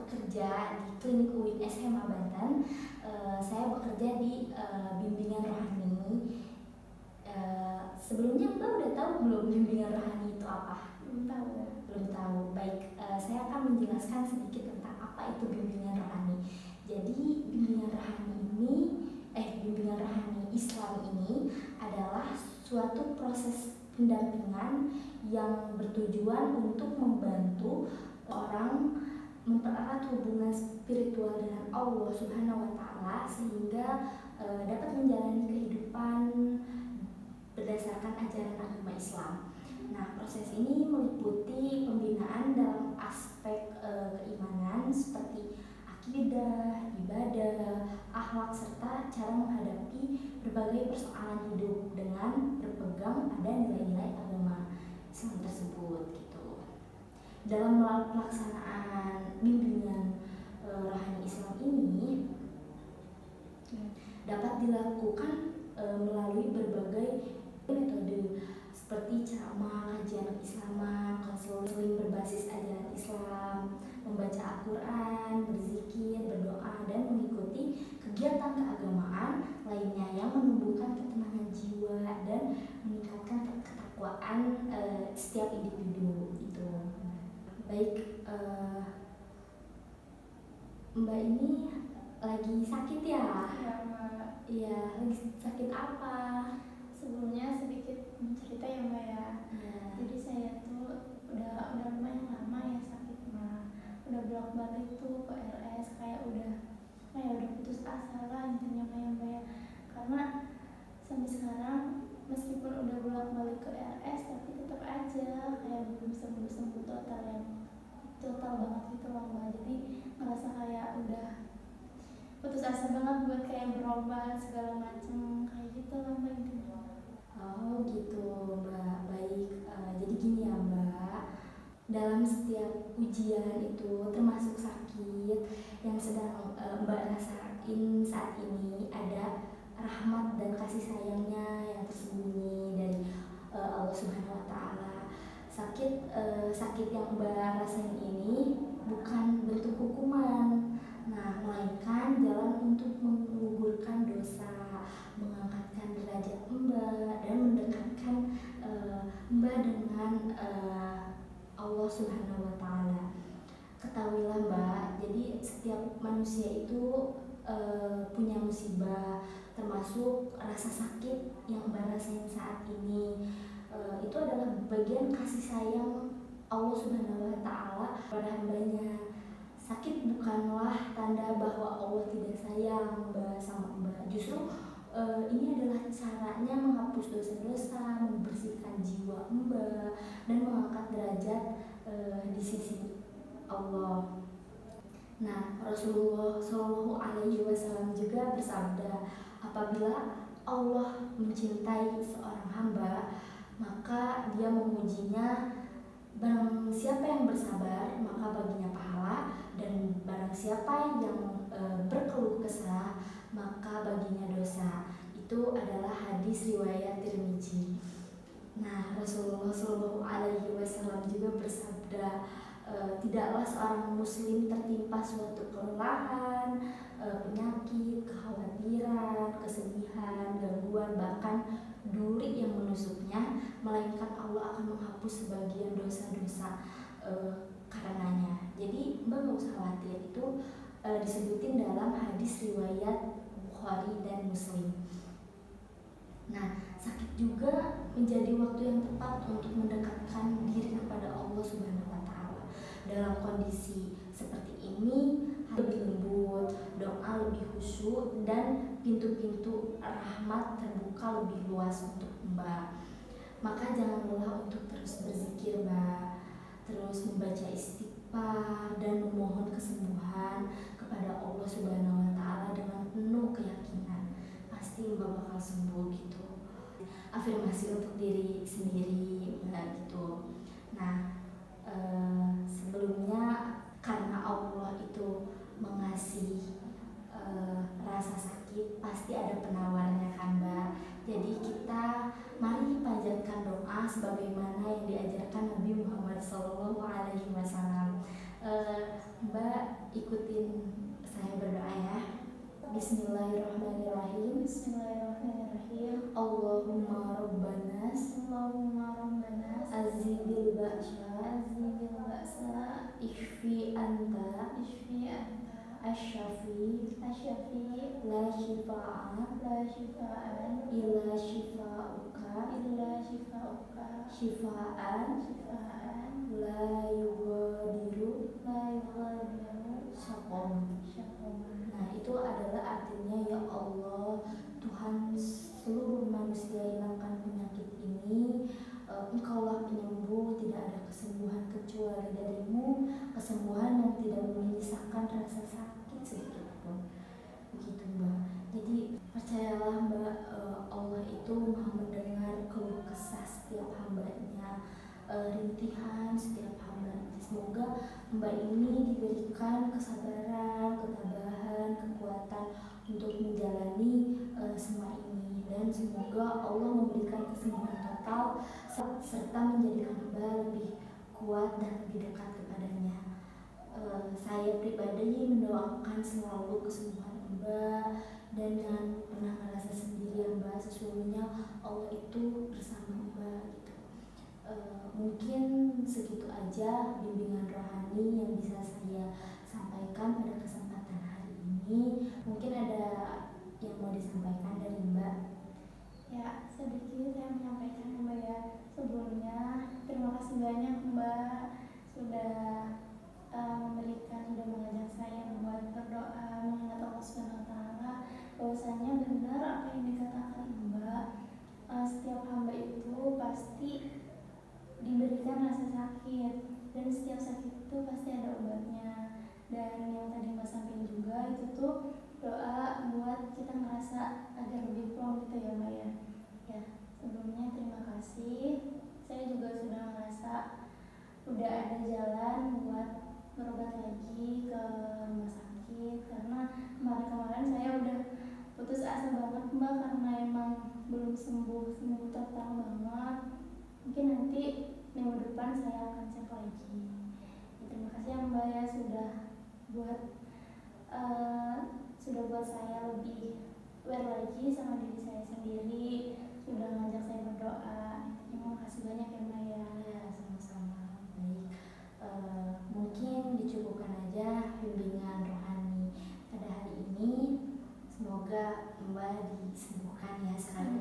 bekerja di klinik UIN SMA Banten. Saya bekerja di bimbingan rohani. Sebelumnya Mbak udah tahu belum bimbingan rohani itu apa? Belum tahu. Baik, saya akan menjelaskan sedikit tentang apa itu bimbingan rohani. Jadi bimbingan rohani Islam ini adalah suatu proses pendampingan yang bertujuan untuk membantu orang mempererat hubungan spiritual dengan Allah Subhanahu wa Ta'ala sehingga dapat menjalani kehidupan berdasarkan ajaran agama Islam. Nah, proses ini meliputi pembinaan dalam aspek keimanan seperti akidah, ibadah, akhlak serta cara menghadapi berbagai persoalan hidup dengan berpegang pada nilai-nilai agama Islam tersebut gitu. Dalam pelaksanaan bimbingan rohani Islam ini dapat dilakukan melalui berbagai metode seperti ceramah, kajian keislaman, konseling berbasis ajaran Islam, membaca Al-Quran, berzikir, berdoa, dan mengikuti kegiatan keagamaan lainnya yang menumbuhkan ketenangan jiwa dan meningkatkan ketakwaan setiap individu itu. Baik, Mbak ini lagi sakit ya? Iya, Mbak. Iya, lagi sakit apa? Sebelumnya sedikit cerita ya, Mbak ya. Jadi saya tuh udah lumayan lama ya sakitnya. Udah bolak-balik tuh ke RS, kayak udah putus asa lah intinya Mbak ya. Karena sampai sekarang meskipun udah bolak-balik ke RS tapi tetap aja kayak belum sembuh total banget gitu loh Mbak. Jadi ngerasa kayak udah putus asa banget buat kayak berobat segala macem kayak gitu lah Mbak intinya. Oh gitu Mbak, baik. Jadi gini ya Mbak, dalam setiap ujian itu termasuk sakit yang sedang Mbak rasain saat ini, ada rahmat dan kasih sayangnya yang tersembunyi dari Allah Subhanahu wa Ta'ala. Sakit yang Mbak rasain ini bukan bentuk hukuman, nah melainkan jalan untuk menggugurkan dosa, mengangkatkan derajat Mbak dan mendekatkan Mbak dengan Allah Subhanahu wa Ta'ala. Ketahuilah Mbak, jadi setiap manusia itu punya musibah, termasuk rasa sakit yang Mbak rasain saat ini. Itu adalah bagian kasih sayang Allah Subhanahu wa Ta'ala pada hambanya. Sakit bukanlah tanda bahwa Allah tidak sayang Mbak sama Mbak. Justru ini adalah caranya menghapus dosa-dosa, membersihkan jiwa Mbak, dan mengangkat derajat di sisi Allah. Nah, Rasulullah Shallallahu Alaihi Wasallam juga bersabda, apabila Allah mencintai seorang hamba, maka Dia memujinya. Barang siapa yang bersabar, maka baginya pahala, dan barang siapa yang berkeluh kesah, maka baginya dosa. Itu adalah hadis riwayat Tirmizi. Nah, Rasulullah Shallallahu Alaihi Wasallam juga bersabda, tidaklah seorang muslim tertimpa suatu kelelahan, penyakit, kekhawatiran, kesedihan, gangguan, bahkan duri yang menusuknya, melainkan Allah akan menghapus sebagian dosa-dosa karenanya. Jadi Mbak gak usah khawatir, itu disebutin dalam hadis riwayat Bukhari dan Muslim. Nah, sakit juga menjadi waktu yang tepat untuk mendekatkan diri kepada Allah Subhanahu wa Ta'ala. Dalam kondisi seperti ini, lebih lembut, doa lebih khusyuk, dan pintu-pintu rahmat terbuka lebih luas untuk Mbak. Maka jangan lelah untuk terus berzikir Mbak, terus membaca istighfar dan memohon kesembuhan kepada Allah Subhanahu wa Ta'ala dengan penuh keyakinan. Pasti Mbak bakal sembuh gitu. Afirmasi untuk diri sendiri gitu. Nah, sebelumnya karena Allah itu mengasihi rasa sakit, pasti ada penawarnya kan Mbak. Jadi kita mari panjatkan doa sebagaimana yang diajarkan Nabi Muhammad SAW. Mbak ikutin saya berdoa ya. Bismillahirrahmanirrahim. Bismillahirrahmanirrahim. Allahumma rabbanas Allahumma rabbanas azibil ba'sa azibil ba'sa ishfi anta ishfi anta asyafi asyafi la shifa'a la shifaan illa shifa'uka illa shifauka shifa'an shifaan la yughadiru la yughadiru saqama. syaqama. Nah, itu adalah artinya, ya Allah, Tuhan seluruh manusia, hilangkan penyakit ini. Engkaulah penyembuh, tidak ada kesembuhan kecuali darimu, kesembuhan yang tidak menyisakan rasa sakit sedikit pun. Begitu Mbak. Jadi percayalah Mbak, Allah itu maha mendengar keluh kesah setiap hambanya, rintihan setiap hambanya. Semoga Mbak ini diberikan kesabaran, ketabahan, kekuatan untuk menjalani semua ini, dan semoga Allah memberikan kesembuhan total serta menjadikan Mbak lebih kuat dan lebih dekat kepadanya. Saya pribadi mendoakan selalu kesembuhan Mbak, dan jangan pernah merasa sendirian Mbak, sesungguhnya Allah itu bersama Mbak gitu. Mungkin segitu aja bimbingan rohani yang bisa saya sampaikan pada kesempatan hari ini. Mungkin ada yang mau disampaikan dari Mbak? Ya, sedikit saya menyampaikan Mbak ya. Sebelumnya terima kasih banyak Mbak sudah sudah mengajak saya buat berdoa mengingat Allah Subhanahu wa taala. Bahwasanya benar apa yang dikatakan Mbak, setiap hamba itu pasti diberikan rasa sakit, dan setiap sakit itu pasti ada obatnya. Dan yang tadi Mbak sampaikan juga itu tuh doa buat kita ngerasa agar lebih plong gitu ya Mbak ya. Ya, sebelumnya terima kasih. Saya juga sudah merasa udah ada jalan buat berobat lagi ke rumah sakit, karena kemarin saya udah putus asa banget Mbak, karena emang belum sembuh total banget. Mungkin nanti minggu depan saya akan cek lagi. Terima kasih ya Mbak ya sudah buat saya lebih aware lagi sama diri saya sendiri, sudah ngajak saya berdoa. Terima kasih banyak ya Mbak ya. Ya, sama-sama. Baik, mungkin dicukupkan aja bimbingan rohani pada hari ini. Semoga Mbak disembuhkan ya sekarang